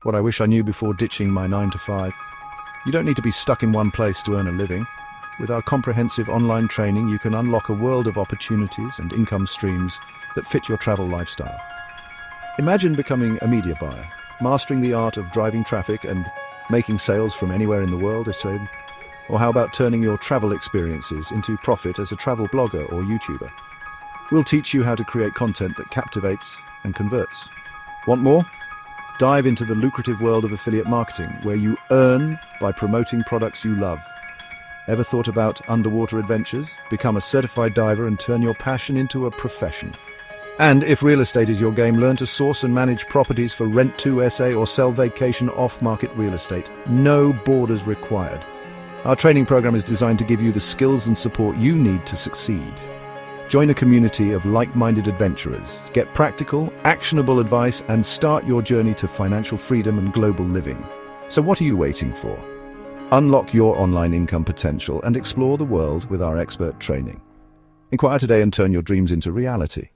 What I wish I knew before ditching my 9 to 5. You don't need to be stuck in one place to earn a living. With our comprehensive online training, you can unlock a world of opportunities and income streams that fit your travel lifestyle. Imagine becoming a media buyer, mastering the art of driving traffic and making sales from anywhere in the world, or how about turning your travel experiences into profit as a travel blogger or YouTuber? We'll teach you how to create content that captivates and converts. Want more? Dive into the lucrative world of affiliate marketing, where you earn by promoting products you love. Ever thought about underwater adventures? Become a certified diver and turn your passion into a profession. And if real estate is your game, learn to source and manage properties for Rent2SA or sell vacation off-market real estate. No borders required. Our training program is designed to give you the skills and support you need to succeed. Join a community of like-minded adventurers, get practical, actionable advice, and start your journey to financial freedom and global living. So what are you waiting for? Unlock your online income potential and explore the world with our expert training. Inquire today and turn your dreams into reality.